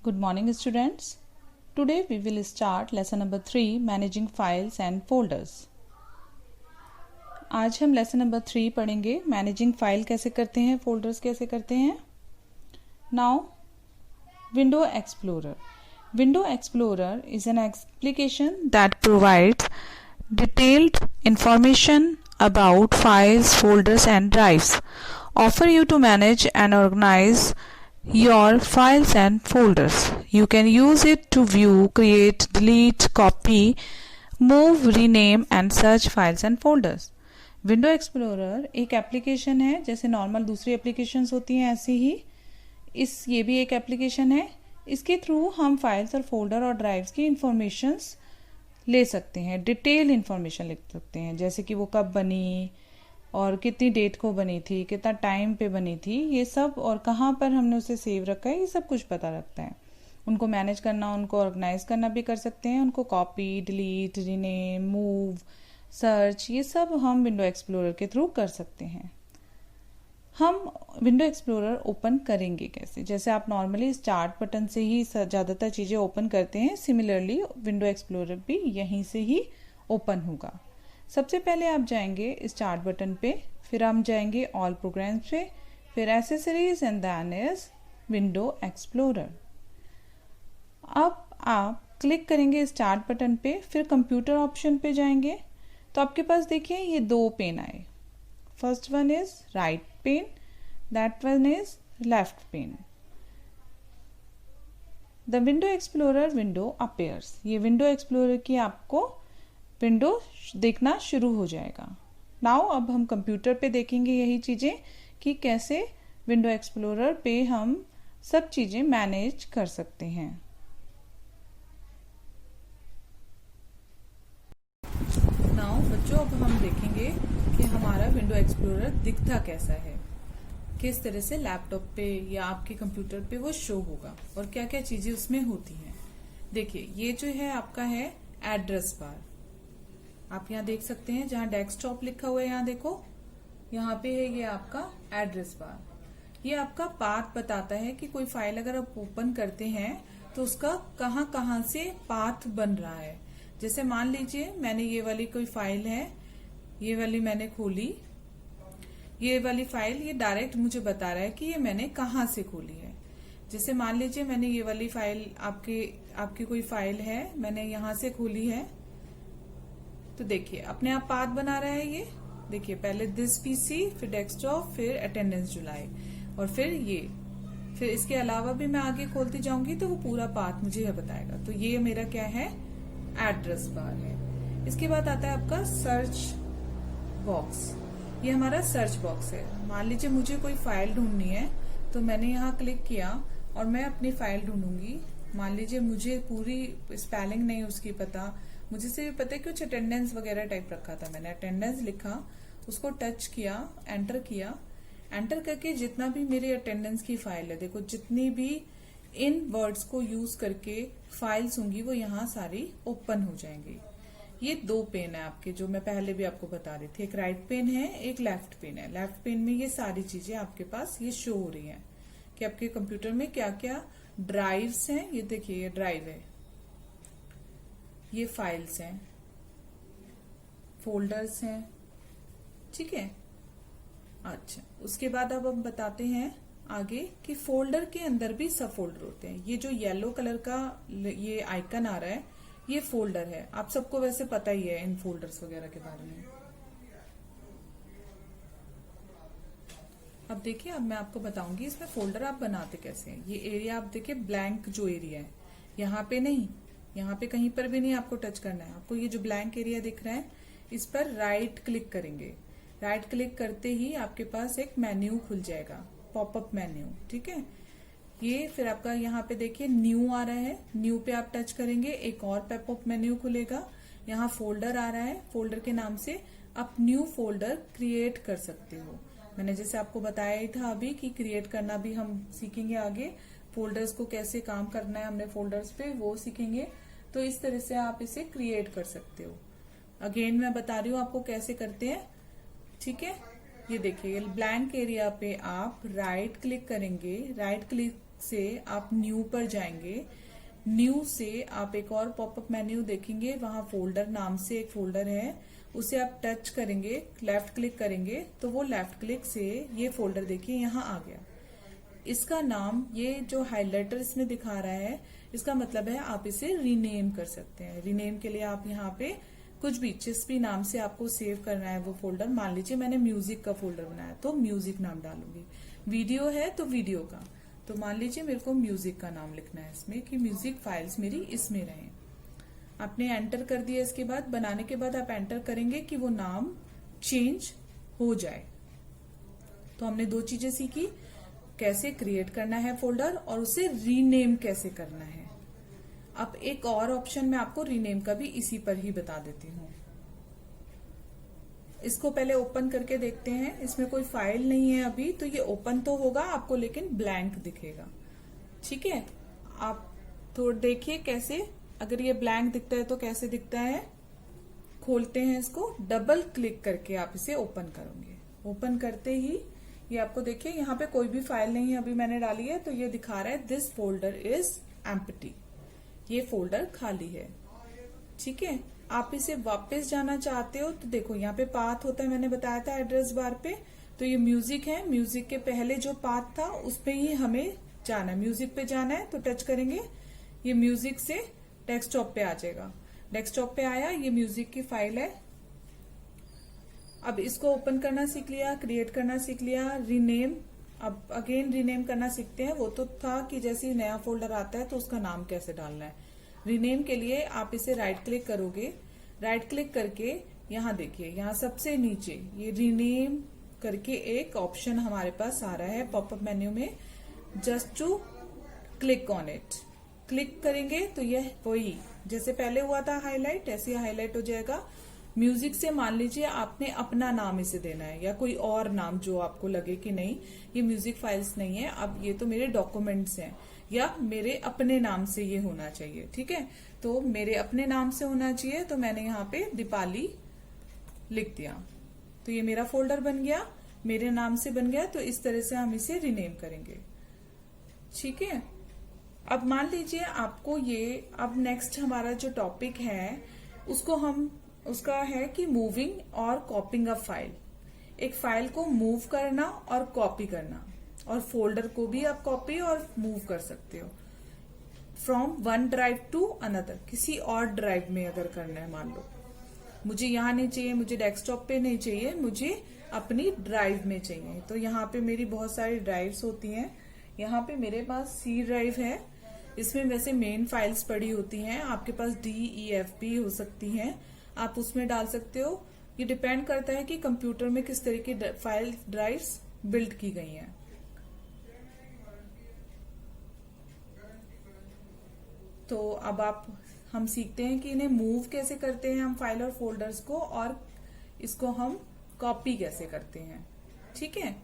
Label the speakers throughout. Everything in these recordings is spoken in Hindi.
Speaker 1: Good morning students. Today we will start lesson number 3 managing files and folders. आज हम lesson number 3 पढ़ेंगे managing file कैसे करते हैं, folders कैसे करते हैं. Now Window Explorer. Window Explorer is an application that provides detailed information about files, folders and drives. Offer you to manage and organize your files and folders. You can use it to view, create, delete, copy, move, rename and search files and folders. Window explorer एक एप्लीकेशन है, जैसे नॉर्मल दूसरी एप्लीकेशंस होती हैं ऐसे ही ये भी एक एप्लीकेशन है. इसके थ्रू हम फाइल्स और फोल्डर और ड्राइव्स की इंफॉर्मेशंस ले सकते हैं, डिटेल इंफॉर्मेशन लिख सकते हैं, जैसे कि वो कब बनी और कितनी डेट को बनी थी, कितना टाइम पे बनी थी, ये सब, और कहाँ पर हमने उसे सेव रखा है, ये सब कुछ पता लगता है. उनको मैनेज करना, उनको ऑर्गेनाइज करना भी कर सकते हैं, उनको copy, delete, rename, move, search, ये सब हम विंडो एक्सप्लोरर के थ्रू कर सकते हैं. हम विंडो एक्सप्लोरर ओपन करेंगे कैसे? जैसे आप नॉर्मली स्टार्ट बटन से ही ज़्यादातर चीज़ें ओपन करते हैं, सिमिलरली विंडो एक्सप्लोरर भी यहीं से ही ओपन होगा. सबसे पहले आप जाएंगे स्टार्ट बटन पे, फिर हम जाएंगे ऑल प्रोग्राम्स पे, फिर accessories and then is window explorer. अब आप क्लिक करेंगे स्टार्ट बटन पे, फिर कंप्यूटर ऑप्शन पे जाएंगे तो आपके पास देखिए ये दो पेन आए. First one is right pane, that one is left pane. The window explorer window appears. ये विंडो एक्सप्लोरर की आपको विंडो देखना शुरू हो जाएगा. नाउ अब हम कंप्यूटर पे देखेंगे यही चीजें कि कैसे विंडो एक्सप्लोरर पे हम सब चीजें मैनेज कर सकते हैं. नाउ बच्चों, अब हम देखेंगे कि हमारा विंडो एक्सप्लोरर दिखता कैसा है, किस तरह से लैपटॉप पे या आपके कंप्यूटर पे वो शो होगा और क्या क्या चीजें उसमें होती हैं. देखिए, ये जो है आपका है एड्रेस बार. आप यहाँ देख सकते हैं जहाँ डेस्कटॉप लिखा हुआ है, यहाँ देखो, यहाँ पे है ये आपका एड्रेस बार. ये आपका पाथ बताता है कि कोई फाइल अगर आप ओपन करते हैं तो उसका कहाँ कहाँ से पाथ बन रहा है. जैसे मान लीजिए मैंने ये वाली कोई फाइल है, ये वाली मैंने खोली, ये वाली फाइल ये डायरेक्ट मुझे बता रहा है कि ये मैंने कहाँ से खोली है. जैसे मान लीजिए मैंने ये वाली फाइल, आपकी कोई फाइल है, मैंने यहाँ से खोली है, तो देखिए अपने आप पाथ बना रहा है. ये देखिए, पहले दिस पीसी, फिर डेस्कटॉप, फिर अटेंडेंस जुलाई, और फिर ये, फिर इसके अलावा भी मैं आगे खोलती जाऊंगी तो वो पूरा पाथ मुझे बताएगा. तो ये मेरा क्या है, एड्रेस बार है. इसके बाद आता है आपका सर्च बॉक्स. ये हमारा सर्च बॉक्स है. मान लीजिए मुझे कोई फाइल ढूंढनी है तो मैंने यहाँ क्लिक किया और मैं अपनी फाइल ढूंढूंगी. मान लीजिए मुझे पूरी स्पेलिंग नहीं उसकी पता, मुझे से भी पता है कुछ अटेंडेंस वगैरह टाइप रखा था, मैंने अटेंडेंस लिखा, उसको टच किया, एंटर किया. एंटर करके जितना भी मेरी अटेंडेंस की फाइल है, देखो जितनी भी इन वर्ड्स को यूज करके फाइल्स होंगी वो यहाँ सारी ओपन हो जाएंगी. ये दो पेन है आपके, जो मैं पहले भी आपको बता रही थी, एक राइट पेन है, एक लेफ्ट पेन है. लेफ्ट पेन में ये सारी चीजें आपके पास ये शो हो रही हैं कि आपके कंप्यूटर में क्या क्या ड्राइव्स हैं. ये देखिए, ये ड्राइव है, ये फाइल्स हैं, फोल्डर्स हैं, ठीक है. अच्छा, उसके बाद अब हम बताते हैं आगे कि फोल्डर के अंदर भी सब फोल्डर होते हैं. ये जो येलो कलर का ये आइकन आ रहा है, ये फोल्डर है. आप सबको वैसे पता ही है इन फोल्डर्स वगैरह के बारे में. अब देखिए, अब मैं आपको बताऊंगी इसमें फोल्डर आप बनाते कैसे हैं. ये एरिया आप देखिए, ब्लैंक जो एरिया है, यहाँ पे नहीं, यहाँ पे कहीं पर भी नहीं आपको टच करना है. आपको ये जो ब्लैंक एरिया दिख रहा है, इस पर राइट क्लिक करेंगे. राइट क्लिक करते ही आपके पास एक मेन्यू खुल जाएगा, पॉपअप मेन्यू, ठीक है. ये फिर आपका यहाँ पे देखिए न्यू आ रहा है, न्यू पे आप टच करेंगे, एक और पॉपअप मेन्यू खुलेगा. यहाँ फोल्डर आ रहा है, फोल्डर के नाम से आप न्यू फोल्डर क्रिएट कर सकते हो. मैंने जैसे आपको बताया ही था अभी कि क्रिएट करना भी हम सीखेंगे आगे. फोल्डर्स को कैसे काम करना है हमने फोल्डर्स पे वो सीखेंगे. तो इस तरह से आप इसे क्रिएट कर सकते हो. अगेन मैं बता रही हूँ आपको कैसे करते हैं, ठीक है. ये देखिए, ब्लैंक एरिया पे आप राइट क्लिक करेंगे, राइट क्लिक से आप न्यू पर जाएंगे। न्यू से आप एक और पॉपअप मेन्यू देखेंगे, वहां फोल्डर नाम से एक फोल्डर है, उसे आप टच करेंगे, लेफ्ट क्लिक करेंगे तो वो लेफ्ट क्लिक से ये फोल्डर देखिए यहाँ आ गया। इसका नाम, ये जो हाइलाइटर इसमें दिखा रहा है, इसका मतलब है आप इसे रीनेम कर सकते हैं। रीनेम के लिए आप यहाँ पे कुछ भी जिस भी नाम से आपको सेव करना है वो फोल्डर, मान लीजिए मैंने म्यूजिक का फोल्डर बनाया तो म्यूजिक नाम डालूंगी, वीडियो है तो वीडियो का, तो मान लीजिए मेरे को म्यूजिक का नाम लिखना है इसमें कि म्यूजिक फाइल्स मेरी इसमें रहें। आपने एंटर कर दिया, इसके बाद बनाने के बाद आप एंटर करेंगे कि वो नाम चेंज हो जाए। तो हमने दो चीजें सीखी, कैसे क्रिएट करना है फोल्डर और उसे रीनेम कैसे करना है। अब एक और ऑप्शन मैं आपको रीनेम का भी इसी पर ही बता देती हूँ। इसको पहले ओपन करके देखते हैं, इसमें कोई फाइल नहीं है अभी, तो ये ओपन तो होगा आपको लेकिन ब्लैंक दिखेगा। ठीक है, आप थोड़ा देखिए कैसे, अगर ये ब्लैंक दिखता है तो कैसे दिखता है। खोलते हैं इसको, डबल क्लिक करके आप इसे ओपन करोगे। ओपन करते ही ये आपको देखिए यहाँ पे कोई भी फाइल नहीं है अभी मैंने डाली है, तो ये दिखा रहा है दिस फोल्डर इज एम्प्टी, ये फोल्डर खाली है। ठीक है, आप इसे वापस जाना चाहते हो तो देखो यहाँ पे पाथ होता है, मैंने बताया था एड्रेस बार पे, तो ये म्यूजिक है, म्यूजिक के पहले जो पाथ था उस पे ही हमें जाना है, म्यूजिक पे जाना है तो टच करेंगे, ये म्यूजिक से डेस्कटॉप पे आ जाएगा। डेस्कटॉप पे आया, ये म्यूजिक की फाइल है। अब इसको ओपन करना सीख लिया, क्रिएट करना सीख लिया, रीनेम, अब अगेन रीनेम करना सीखते हैं। वो तो था कि जैसे नया फोल्डर आता है तो उसका नाम कैसे डालना है। रीनेम के लिए आप इसे राइट क्लिक करोगे, राइट क्लिक करके यहाँ देखिए, यहाँ सबसे नीचे ये रीनेम करके एक ऑप्शन हमारे पास आ रहा है पॉपअप मेन्यू में, just to click on it. Click करेंगे तो यह वही जैसे पहले हुआ था हाईलाइट, ऐसे हाईलाइट हो जाएगा। म्यूजिक से मान लीजिए आपने अपना नाम इसे देना है या कोई और नाम जो आपको लगे कि नहीं ये म्यूजिक फाइल्स नहीं है, अब ये तो मेरे डॉक्यूमेंट्स हैं या मेरे अपने नाम से ये होना चाहिए। ठीक है, तो मेरे अपने नाम से होना चाहिए, तो मैंने यहाँ पे दीपाली लिख दिया, तो ये मेरा फोल्डर बन गया, मेरे नाम से बन गया। तो इस तरह से हम इसे रीनेम करेंगे। ठीक है, अब मान लीजिए आपको ये, अब नेक्स्ट हमारा जो टॉपिक है उसका है कि मूविंग और कॉपिंग अ फाइल। एक फाइल को मूव करना और कॉपी करना, और फोल्डर को भी आप कॉपी और मूव कर सकते हो from one drive to another, किसी और ड्राइव में अगर करना है। मान लो मुझे यहाँ नहीं चाहिए, मुझे डेस्कटॉप पे नहीं चाहिए, मुझे अपनी ड्राइव में चाहिए, तो यहाँ पे मेरी बहुत सारी ड्राइव्स होती हैं। यहाँ पे मेरे पास सी ड्राइव है, इसमें वैसे मेन फाइल्स पड़ी होती हैं, आपके पास DEF भी हो सकती हैं, आप उसमें डाल सकते हो। ये डिपेंड करता है कि कंप्यूटर में किस तरह की फाइल ड्राइव्स बिल्ड की गई हैं। तो अब हम सीखते हैं कि इन्हें मूव कैसे करते हैं हम फाइल और फोल्डर्स को, और इसको हम कॉपी कैसे करते हैं। ठीक है,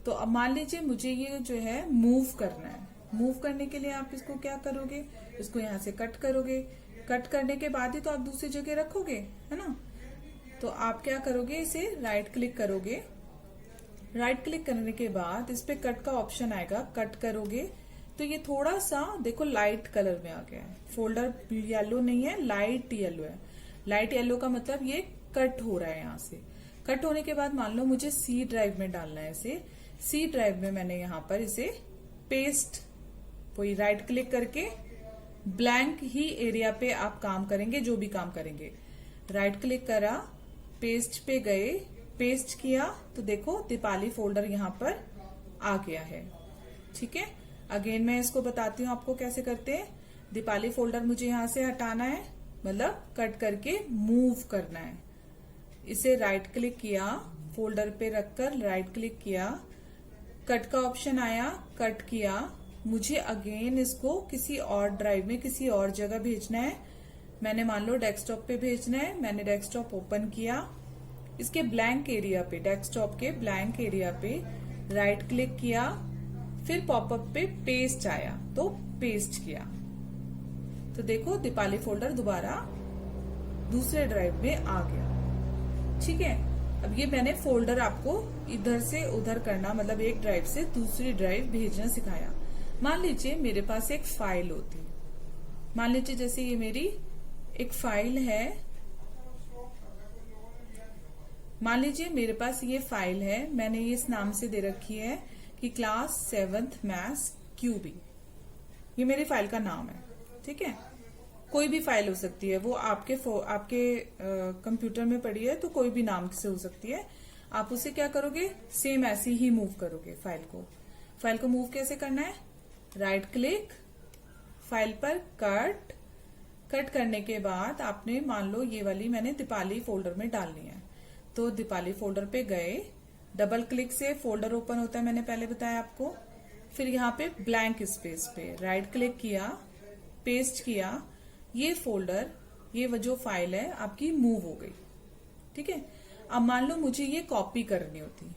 Speaker 1: तो अब मान लीजिए मुझे ये जो है मूव करना है। मूव करने के लिए आप इसको क्या करोगे, इसको यहाँ से कट करोगे, कट करने के बाद ही तो आप दूसरी जगह रखोगे, है ना। तो आप क्या करोगे, इसे राइट क्लिक करोगे, राइट क्लिक करने के बाद इस पे कट का ऑप्शन आएगा, कट करोगे तो ये थोड़ा सा देखो लाइट कलर में आ गया है। फोल्डर येलो नहीं है, लाइट येलो है। लाइट येलो का मतलब ये कट हो रहा है। यहाँ से कट होने के बाद मान लो मुझे सी ड्राइव में डालना है इसे, सी ड्राइव में मैंने यहाँ पर इसे पेस्ट, वही राइट क्लिक करके ब्लैंक ही एरिया पे आप काम करेंगे, जो भी काम करेंगे। राइट क्लिक करा, पेस्ट पे गए, पेस्ट किया तो देखो दीपाली फोल्डर यहाँ पर आ गया है। ठीक है, अगेन मैं इसको बताती हूँ आपको कैसे करते हैं। दीपाली फोल्डर मुझे यहाँ से हटाना है, मतलब कट करके मूव करना है। इसे राइट क्लिक किया, फोल्डर पे रखकर राइट क्लिक किया, कट का ऑप्शन आया, कट किया। मुझे अगेन इसको किसी और ड्राइव में किसी और जगह भेजना है। मैंने मान लो डेस्कटॉप पे भेजना है, मैंने डेस्कटॉप ओपन किया, इसके ब्लैंक एरिया पे, डेस्कटॉप के ब्लैंक एरिया पे राइट क्लिक किया, फिर पॉपअप पे पेस्ट आया तो पेस्ट किया, तो देखो दीपाली फोल्डर दोबारा दूसरे ड्राइव में आ गया। ठीक है, अब ये मैंने फोल्डर आपको इधर से उधर करना, मतलब एक ड्राइव से दूसरी ड्राइव भेजना सिखाया। मान लीजिए मेरे पास एक फाइल होती, मान लीजिए जैसे ये मेरी एक फाइल है, मान लीजिए मेरे पास ये फाइल है, मैंने ये इस नाम से दे रखी है कि क्लास 7th मैथ्स क्यूबी, ये मेरी फाइल का नाम है। ठीक है, कोई भी फाइल हो सकती है, वो आपके कंप्यूटर में पड़ी है तो कोई भी नाम से हो सकती है। आप उसे क्या करोगे, सेम ऐसे ही मूव करोगे फाइल को मूव कैसे करना है, राइट क्लिक, फाइल पर कट करने के बाद आपने मान लो ये वाली मैंने दीपाली फोल्डर में डालनी है, तो दीपाली फोल्डर पे गए, डबल क्लिक से फोल्डर ओपन होता है, मैंने पहले बताया आपको। फिर यहाँ पे ब्लैंक स्पेस पे राइट क्लिक किया, पेस्ट किया, ये फोल्डर, ये जो फाइल है आपकी मूव हो गई। ठीक है, अब मान लो मुझे ये कॉपी करनी होती,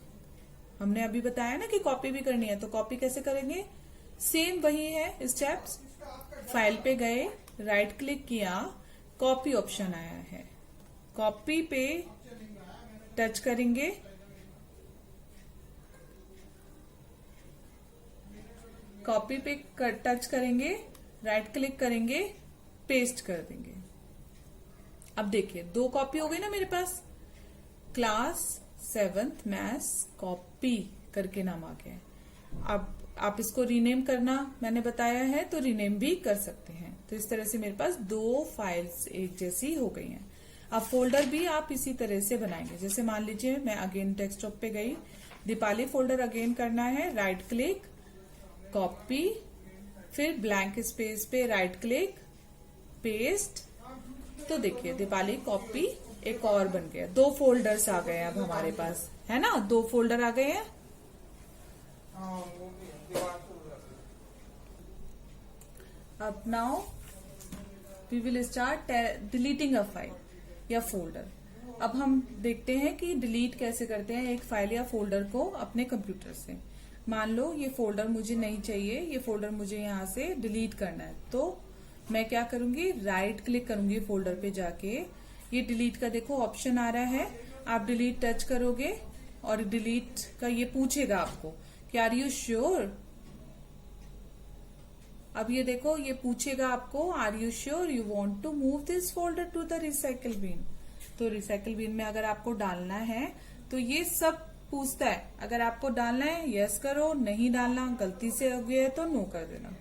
Speaker 1: हमने अभी बताया ना कि कॉपी भी करनी है, तो कॉपी कैसे करेंगे, सेम वही है स्टेप्स। फाइल पे गए, राइट क्लिक किया, कॉपी ऑप्शन आया है, कॉपी पे टच करेंगे, कॉपी पे टच करेंगे, राइट क्लिक करेंगे, पेस्ट कर देंगे। अब देखिए 2 कॉपी हो गई ना मेरे पास, क्लास 7th मैथ्स कॉपी करके नाम आ गया है। अब आप इसको रीनेम करना मैंने बताया है, तो रीनेम भी कर सकते हैं। तो इस तरह से मेरे पास 2 फाइल्स एक जैसी हो गई हैं। अब फोल्डर भी आप इसी तरह से बनाएंगे, जैसे मान लीजिए मैं अगेन डेस्कटॉप पे गई, दीपाली फोल्डर अगेन करना है, राइट क्लिक, कॉपी, फिर ब्लैंक स्पेस पे राइट क्लिक, पेस्ट। तो देखिए दीपाली कॉपी एक और बन गया, 2 फोल्डर्स आ गए अब हमारे पास, है ना, 2 फोल्डर आ गए हैं। अब now we will start deleting a file या फोल्डर। अब हम देखते हैं कि डिलीट कैसे करते हैं एक फाइल या फोल्डर को अपने कंप्यूटर से। मान लो ये फोल्डर मुझे नहीं चाहिए, ये फोल्डर मुझे यहाँ से डिलीट करना है, तो मैं क्या करूंगी, राइट क्लिक करूंगी फोल्डर पे जाके, ये डिलीट का देखो ऑप्शन आ रहा है, आप डिलीट टच करोगे और डिलीट का ये पूछेगा आपको कि आर यू श्योर। अब ये देखो ये पूछेगा आपको are you sure you want to move this folder to the recycle bin. तो रिसाइकल बिन में अगर आपको डालना है तो ये सब पूछता है, अगर आपको डालना है यस करो, नहीं डालना गलती से हो गया है तो नो कर देना।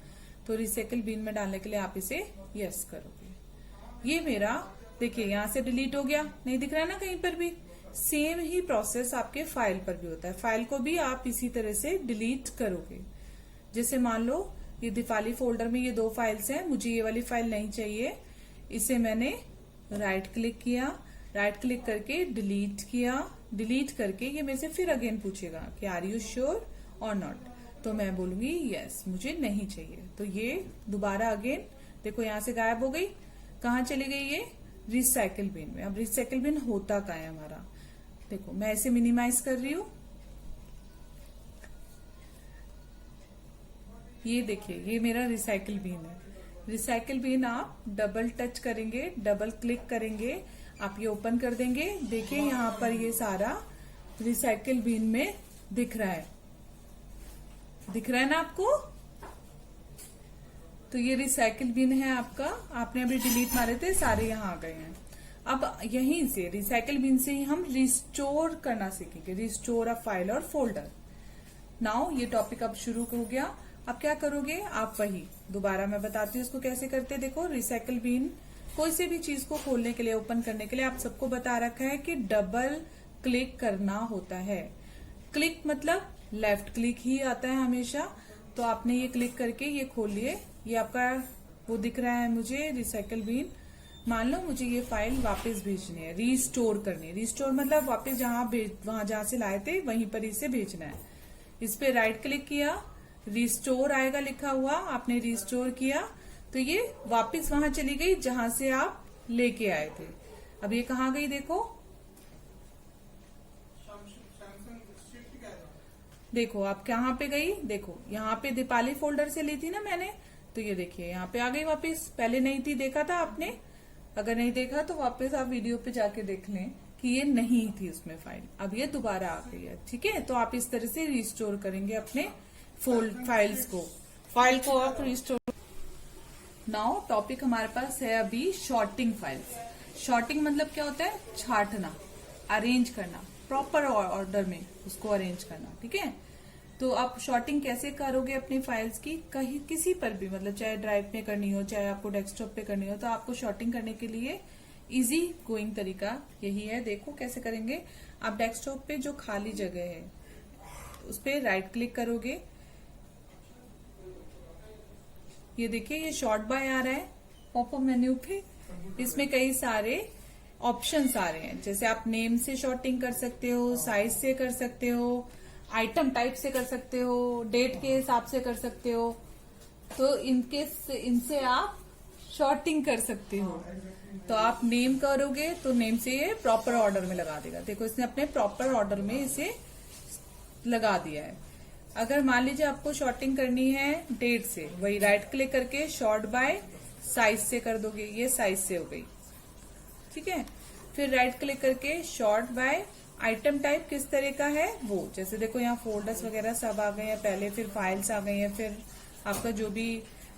Speaker 1: तो रिसाइकल बिन में डालने के लिए आप इसे यस करोगे। ये मेरा देखिए यहाँ से डिलीट हो गया, नहीं दिख रहा है ना कहीं पर भी। सेम ही प्रोसेस आपके फाइल पर भी होता है, फाइल को भी आप इसी तरह से डिलीट करोगे। जैसे मान लो ये दीपाली फोल्डर में ये 2 फाइल्स हैं, मुझे ये वाली फाइल नहीं चाहिए, इसे मैंने राइट क्लिक किया, राइट क्लिक करके डिलीट किया, डिलीट करके ये मेरे से फिर अगेन पूछेगा कि आर यू श्योर और नॉट, तो मैं बोलूंगी यस मुझे नहीं चाहिए। तो ये दोबारा अगेन देखो यहाँ से गायब हो गई, कहाँ चली गई ये, रिसाइकल बिन में। अब रिसाइकल बिन होता क्या है हमारा, देखो मैं इसे मिनिमाइज कर रही हूँ, ये देखिए ये मेरा रिसाइकल बिन है। रिसाइकल बिन आप डबल टच करेंगे, डबल क्लिक करेंगे, आप ये ओपन कर देंगे, देखिए यहाँ पर ये सारा रिसाइकल बिन में दिख रहा है, दिख रहा है ना आपको। तो ये रिसाइकल बिन है आपका, आपने अभी डिलीट मारे थे सारे यहाँ आ गए हैं। अब यहीं से रिसाइकल बिन से ही हम रिस्टोर करना सीखेंगे, रिस्टोर अ फाइल और फोल्डर। नाउ ये टॉपिक अब शुरू हो गया। अब क्या करोगे आप, वही दोबारा मैं बताती हूँ इसको कैसे करते। देखो रिसाइकल बिन कोई से भी चीज को खोलने के लिए, ओपन करने के लिए आप सबको बता रखा है कि डबल क्लिक करना होता है। क्लिक मतलब लेफ्ट क्लिक ही आता है हमेशा, तो आपने ये क्लिक करके ये खोल लिए, ये आपका वो दिख रहा है मुझे रिसाइकल बिन। मान लो मुझे ये फाइल वापस भेजनी है, रीस्टोर करनी है। रीस्टोर मतलब वापस वहां जहां से लाए थे वहीं पर इसे भेजना है। इस पे राइट क्लिक किया, रिस्टोर आएगा लिखा हुआ, आपने रिस्टोर किया तो ये वापस वहां चली गई जहां से आप लेके आए थे। अब ये कहाँ गई देखो, देखो आप कहाँ पे गई, देखो यहाँ पे दीपाली फोल्डर से ली थी ना मैंने, तो ये देखिए यहाँ पे आ गई वापस। पहले नहीं थी, देखा था आपने, अगर नहीं देखा तो वापस आप वीडियो पे जाके देख लें कि ये नहीं थी उसमें फाइल, अब ये दोबारा आ गई है। ठीक है, तो आप इस तरह से रिस्टोर करेंगे अपने फाइल्स को। फाइल को आप रिस्टोर। नाउ टॉपिक हमारे पास है अभी शॉर्टिंग फाइल्स। शॉर्टिंग मतलब क्या होता है? छांटना, अरेंज करना, प्रॉपर ऑर्डर में उसको अरेंज करना। ठीक है, तो आप शॉर्टिंग कैसे करोगे अपनी फाइल्स की? कहीं किसी पर भी, मतलब चाहे ड्राइव में करनी हो, चाहे आपको डेस्कटॉप पे करनी हो, तो आपको शॉर्टिंग करने के लिए इजी गोइंग तरीका यही है। देखो कैसे करेंगे। आप डेस्कटॉप पे जो खाली जगह है उस पर राइट क्लिक करोगे। ये देखिए, ये शॉर्ट बाय आ रहा है पॉपअप मेन्यू पे। इसमें कई सारे ऑप्शंस आ रहे हैं, जैसे आप नेम से शॉर्टिंग कर सकते हो, साइज से कर सकते हो, आइटम टाइप से कर सकते हो, डेट के हिसाब से कर सकते हो। तो इनसे आप शॉर्टिंग कर सकते हो। तो आप नेम करोगे तो नेम से ये प्रॉपर ऑर्डर में लगा देगा। देखो, इसने अपने प्रॉपर ऑर्डर में इसे लगा दिया है। अगर मान लीजिए आपको शॉर्टिंग करनी है डेट से, वही राइट क्लिक करके शॉर्ट बाय साइज से कर दोगे। ये साइज से हो गई। ठीक है, फिर राइट क्लिक करके शॉर्ट बाय आइटम टाइप किस तरह का है वो, जैसे देखो यहाँ फोल्डर्स वगैरह सब आ गए हैं पहले, फिर फाइल्स आ गई हैं, फिर आपका जो भी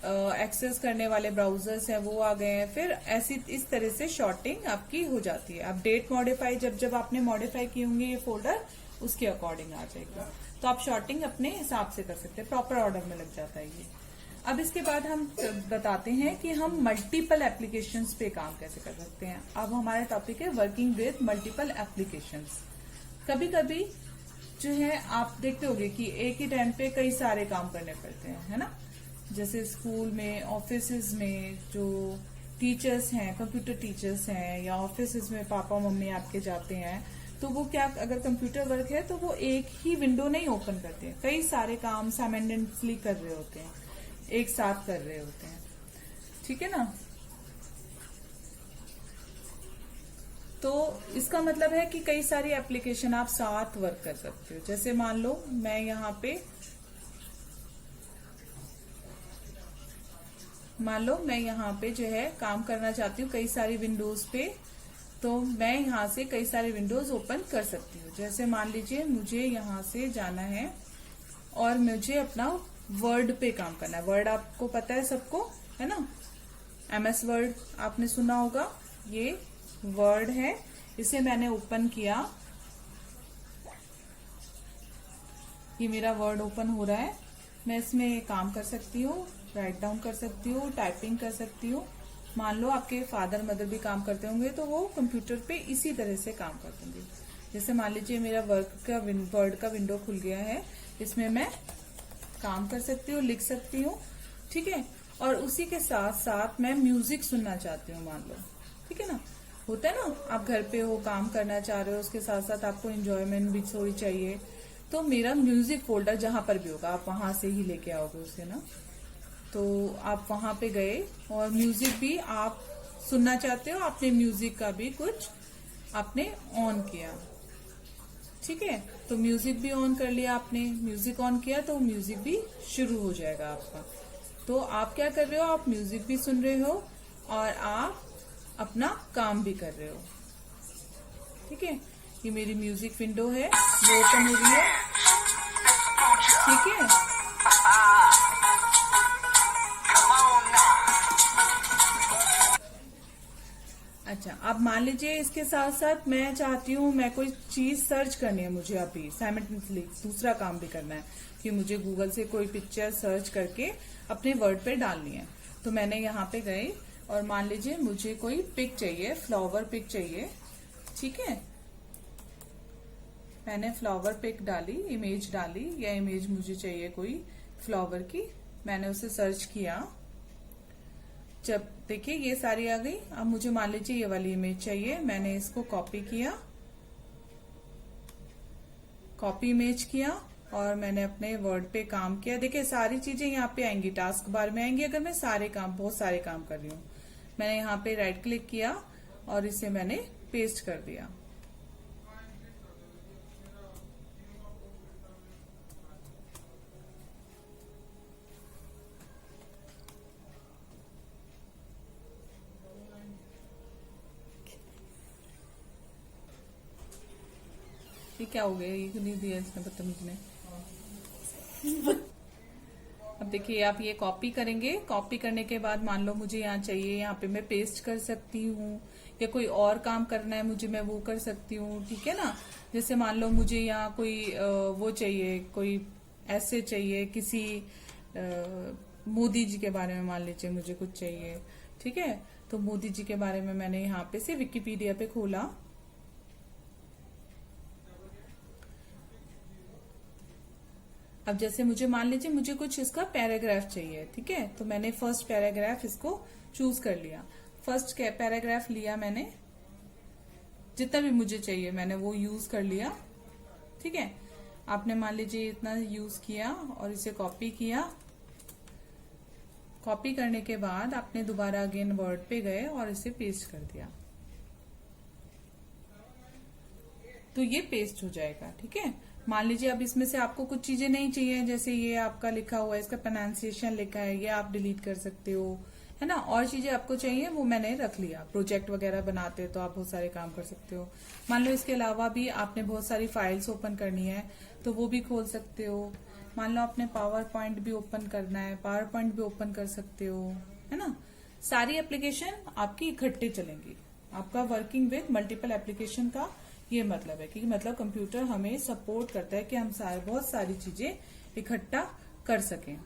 Speaker 1: एक्सेस करने वाले ब्राउजर्स हैं वो आ गए हैं। फिर ऐसी इस तरह से शॉर्टिंग आपकी हो जाती है। अब डेट मॉडिफाई जब आपने मॉडिफाई किए होंगे ये फोल्डर, उसके अकॉर्डिंग आ जाएगा। तो आप शॉर्टिंग अपने हिसाब से कर सकते हैं, प्रॉपर ऑर्डर में लग जाता है ये। अब इसके बाद हम बताते हैं कि हम मल्टीपल एप्लीकेशंस पे काम कैसे कर सकते हैं। अब हमारा टॉपिक है वर्किंग विद मल्टीपल एप्लीकेशंस। कभी कभी जो है आप देखते होंगे कि एक ही टाइम पे कई सारे काम करने पड़ते हैं, है ना। जैसे स्कूल में, ऑफिस में जो टीचर्स हैं, कंप्यूटर टीचर्स हैं, या ऑफिस में पापा मम्मी आपके जाते हैं, तो वो क्या, अगर कंप्यूटर वर्क है तो वो एक ही विंडो नहीं ओपन करते हैं, कई सारे काम साइमल्टेनियसली कर रहे होते हैं, एक साथ कर रहे होते हैं। ठीक है ना। तो इसका मतलब है कि कई सारी एप्लीकेशन आप साथ वर्क कर सकते हो। जैसे मान लो मैं यहाँ पे जो है काम करना चाहती हूँ कई सारी विंडोज पे, तो मैं यहाँ से कई सारे विंडोज ओपन कर सकती हूँ। जैसे मान लीजिए मुझे यहाँ से जाना है और मुझे अपना वर्ड पे काम करना है। वर्ड आपको पता है सबको, है ना। MS वर्ड आपने सुना होगा। ये वर्ड है, इसे मैंने ओपन किया। ये मेरा वर्ड ओपन हो रहा है। मैं इसमें काम कर सकती हूँ, राइट डाउन कर सकती हूँ, टाइपिंग कर सकती हूँ। मान लो आपके फादर मदर भी काम करते होंगे तो वो कंप्यूटर पे इसी तरह से काम करते होंगे। जैसे मान लीजिए मेरा वर्ड का विंडो खुल गया है, इसमें मैं काम कर सकती हूँ, लिख सकती हूँ। ठीक है, और उसी के साथ साथ मैं म्यूजिक सुनना चाहती हूँ, मान लो। ठीक है ना, होता है ना, आप घर पे हो, काम करना चाह रहे हो, उसके साथ साथ आपको एंजॉयमेंट भी थोड़ी चाहिए, तो मेरा म्यूजिक फोल्डर जहां पर भी होगा आप वहां से ही लेके आओगे उसे ना। तो आप वहां पे गए और म्यूजिक भी आप सुनना चाहते हो, आपने म्यूजिक का भी कुछ आपने ऑन किया। ठीक है, तो म्यूजिक भी ऑन कर लिया आपने। म्यूजिक ऑन किया तो म्यूजिक भी शुरू हो जाएगा आपका। तो आप क्या कर रहे हो, आप म्यूजिक भी सुन रहे हो और आप अपना काम भी कर रहे हो। ठीक है, ये मेरी म्यूजिक विंडो है, वो ओपन हो रही है। ठीक है, अच्छा, अब मान लीजिए इसके साथ साथ मैं चाहती हूँ, मैं कोई चीज सर्च करनी है मुझे अभी साइमल्टेनियसली, दूसरा काम भी करना है कि मुझे गूगल से कोई पिक्चर सर्च करके अपने वर्ड पे डालनी है। तो मैंने यहाँ पे गई और मान लीजिए मुझे कोई पिक चाहिए, फ्लावर पिक चाहिए। ठीक है, मैंने फ्लावर पिक डाली, इमेज डाली, या इमेज मुझे चाहिए कोई फ्लावर की, मैंने उसे सर्च किया। जब देखिए ये सारी आ गई। अब मुझे मान लीजिए ये वाली इमेज चाहिए, मैंने इसको कॉपी किया, कॉपी इमेज किया और मैंने अपने वर्ड पे काम किया। देखिए सारी चीजें यहाँ पे आएंगी, टास्क बार में आएंगी अगर मैं बहुत सारे काम कर रही हूँ। मैंने यहाँ पे राइट क्लिक किया और इसे मैंने पेस्ट कर दिया। ये क्या हो गया, ये क्यों नहीं दिया इसने बदतमीज ने। अब देखिए आप ये कॉपी करेंगे, कॉपी करने के बाद मान लो मुझे यहाँ चाहिए, यहाँ पे मैं पेस्ट कर सकती हूँ, या कोई और काम करना है मुझे, मैं वो कर सकती हूँ, ठीक है ना। जैसे मान लो मुझे यहाँ कोई वो चाहिए, कोई ऐसे चाहिए, किसी मोदी जी के बारे में मान लीजिए मुझे कुछ चाहिए, ठीक है। तो मोदी जी के बारे में मैंने यहाँ पे से विकिपीडिया पे खोला, अब जैसे मुझे मान लीजिए मुझे कुछ इसका पैराग्राफ चाहिए, ठीक है। तो मैंने फर्स्ट पैराग्राफ इसको चूज कर लिया, फर्स्ट पैराग्राफ लिया मैंने, जितना भी मुझे चाहिए मैंने वो यूज कर लिया, ठीक है। आपने मान लीजिए इतना यूज किया और इसे कॉपी किया, कॉपी करने के बाद आपने दोबारा अगेन वर्ड पे गए और इसे पेस्ट कर दिया, तो ये पेस्ट हो जाएगा, ठीक है। मान लीजिए अब इसमें से आपको कुछ चीजें नहीं चाहिए, जैसे ये आपका लिखा हुआ है, इसका प्रोनाउंसिएशन लिखा है, ये आप डिलीट कर सकते हो, है ना। और चीजें आपको चाहिए वो मैंने रख लिया, प्रोजेक्ट वगैरह बनाते तो आप बहुत सारे काम कर सकते हो। मान लो इसके अलावा भी आपने बहुत सारी फाइल्स ओपन करनी है तो वो भी खोल सकते हो। मान लो आपने पावर पॉइंट भी ओपन करना है, पावर पॉइंट भी ओपन कर सकते हो, है ना। सारी एप्लीकेशन आपकी इकट्ठे चलेंगी, आपका वर्किंग विद मल्टीपल एप्लीकेशन का ये मतलब है कि मतलब कंप्यूटर हमें सपोर्ट करता है कि हम बहुत सारी चीजें इकट्ठा कर सकें।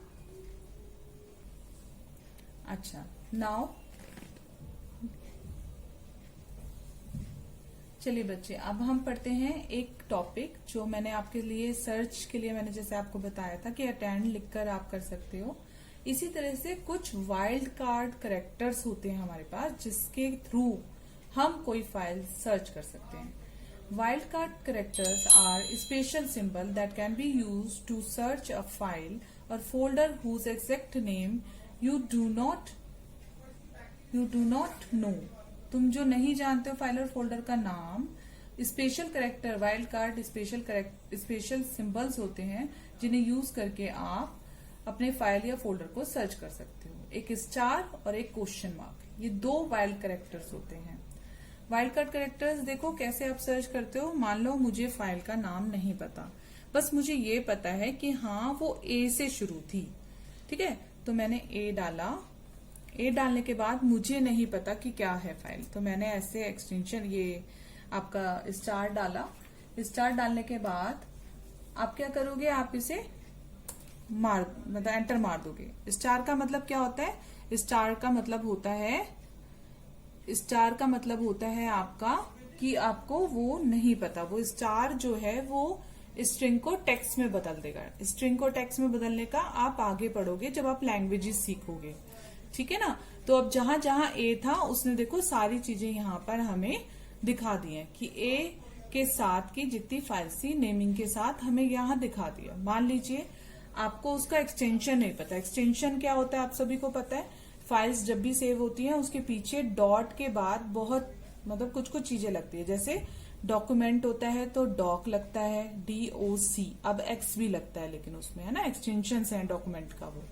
Speaker 1: अच्छा, नाउ चलिए बच्चे, अब हम पढ़ते हैं एक टॉपिक जो मैंने आपके लिए सर्च के लिए मैंने जैसे आपको बताया था कि अटेंड लिखकर आप कर सकते हो। इसी तरह से कुछ वाइल्ड कार्ड कैरेक्टर्स होते हैं हमारे पास, जिसके थ्रू हम कोई फाइल सर्च कर सकते हैं। Wildcard characters are special symbol that can be used to search a file or folder whose exact name you do not know. तुम जो नहीं जानते हो फाइल और फोल्डर का नाम, special character wild card special symbols होते हैं जिन्हें यूज करके आप अपने फाइल या फोल्डर को सर्च कर सकते हो। एक स्टार और एक क्वेश्चन मार्क, ये दो वाइल्ड कैरेक्टर्स होते हैं। वाइल्ड कार्ड कैरेक्टर्स देखो कैसे आप सर्च करते हो। मान लो मुझे फाइल का नाम नहीं पता, बस मुझे ये पता है कि हाँ वो ए से शुरू थी, ठीक है। तो मैंने ए डाला, ए डालने के बाद मुझे नहीं पता कि क्या है फाइल, तो मैंने ऐसे एक्सटेंशन ये आपका स्टार डाला। स्टार डालने के बाद आप क्या करोगे, आप इसे मतलब एंटर मार दोगे। स्टार का मतलब क्या होता है, स्टार का मतलब होता है आपका कि आपको वो नहीं पता। वो स्टार जो है वो स्ट्रिंग को टेक्स्ट में बदल देगा। स्ट्रिंग को टेक्स्ट में बदलने का आप आगे पढ़ोगे जब आप लैंग्वेजेस सीखोगे, ठीक है ना। तो अब जहां जहां ए था उसने देखो सारी चीजें यहाँ पर हमें दिखा दी है कि ए के साथ की जितनी फाइल्स थी नेमिंग के साथ हमें यहाँ दिखा दिया। मान लीजिए आपको उसका एक्सटेंशन नहीं पता। एक्सटेंशन क्या होता है आप सभी को पता है। फाइल्स जब भी सेव होती हैं उसके पीछे डॉट के बाद बहुत मतलब कुछ कुछ चीजें लगती है। जैसे डॉक्यूमेंट होता है तो डॉक लगता है, DOC, अब एक्स भी लगता है लेकिन उसमें, है ना, एक्सटेंशन है डॉक्यूमेंट का। वो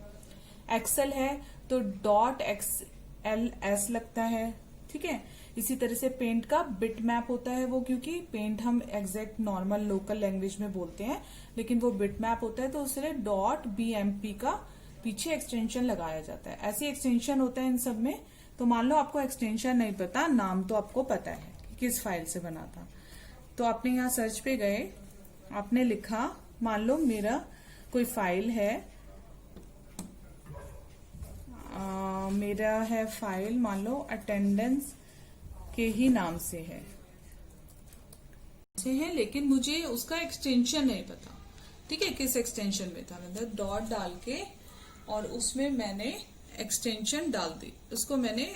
Speaker 1: एक्सेल है तो .XLS लगता है, ठीक है। इसी तरह से पेंट का बिट मैप होता है वो, क्योंकि पेंट हम एग्जैक्ट नॉर्मल लोकल लैंग्वेज में बोलते हैं लेकिन वो बिट मैप होता है तो उससे .BMP का पीछे एक्सटेंशन लगाया जाता है। ऐसे एक्सटेंशन होता है इन सब में। तो मान लो आपको एक्सटेंशन नहीं पता, नाम तो आपको पता है कि किस फाइल से बना था, तो आपने यहाँ सर्च पे गए, आपने लिखा, मान लो मेरा कोई फाइल है, मेरा है फाइल मान लो अटेंडेंस के ही नाम से है लेकिन मुझे उसका एक्सटेंशन नहीं पता, ठीक है, किस एक्सटेंशन में था। मतलब डॉट डाल के और उसमें मैंने एक्सटेंशन डाल दी, उसको मैंने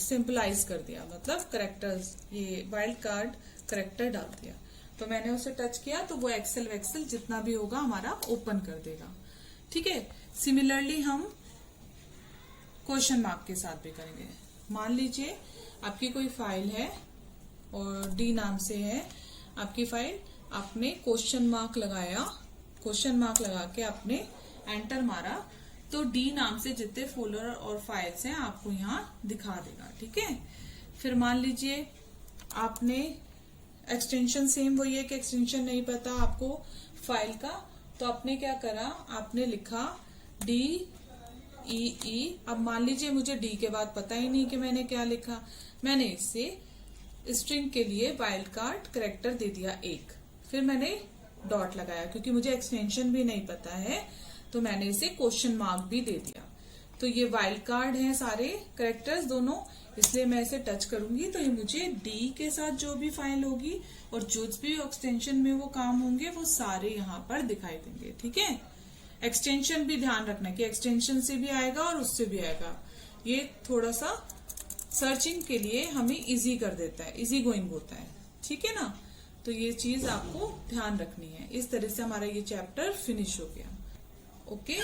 Speaker 1: सिंपलाइज कर दिया, मतलब करेक्टर्स, ये वाइल्ड कार्ड करेक्टर डाल दिया। तो मैंने उसे टच किया तो वो एक्सेल वेक्सेल जितना भी होगा हमारा ओपन कर देगा, ठीक है। सिमिलरली हम क्वेश्चन मार्क के साथ भी करेंगे। मान लीजिए आपकी कोई फाइल है और D नाम से है आपकी फाइल, आपने क्वेश्चन मार्क लगाया, क्वेश्चन मार्क लगा के आपने एंटर मारा तो D नाम से जितने फोल्डर और फाइल्स हैं आपको यहाँ दिखा देगा, ठीक है। फिर मान लीजिए आपने एक्सटेंशन सेम वही है कि एक्सटेंशन नहीं पता आपको फाइल का, तो आपने क्या करा, आपने लिखा डी ई ई। अब मान लीजिए मुझे डी के बाद पता ही नहीं कि मैंने क्या लिखा, मैंने इसे स्ट्रिंग के लिए वाइल्ड कार्ड कैरेक्टर दे दिया एक, फिर मैंने डॉट लगाया क्योंकि मुझे एक्सटेंशन भी नहीं पता है, तो मैंने इसे क्वेश्चन मार्क भी दे दिया। तो ये वाइल्ड कार्ड हैं सारे कैरेक्टर्स दोनों, इसलिए मैं इसे टच करूंगी तो ये मुझे डी के साथ जो भी फाइल होगी और जो भी एक्सटेंशन में वो काम होंगे वो सारे यहाँ पर दिखाई देंगे। ठीक है, एक्सटेंशन भी ध्यान रखना कि एक्सटेंशन से भी आएगा और उससे भी आएगा। ये थोड़ा सा सर्चिंग के लिए हमें इजी कर देता है, इजी गोइंग होता है। ठीक है ना, तो ये चीज आपको ध्यान रखनी है। इस तरह से हमारा ये चैप्टर फिनिश हो गया। ओके।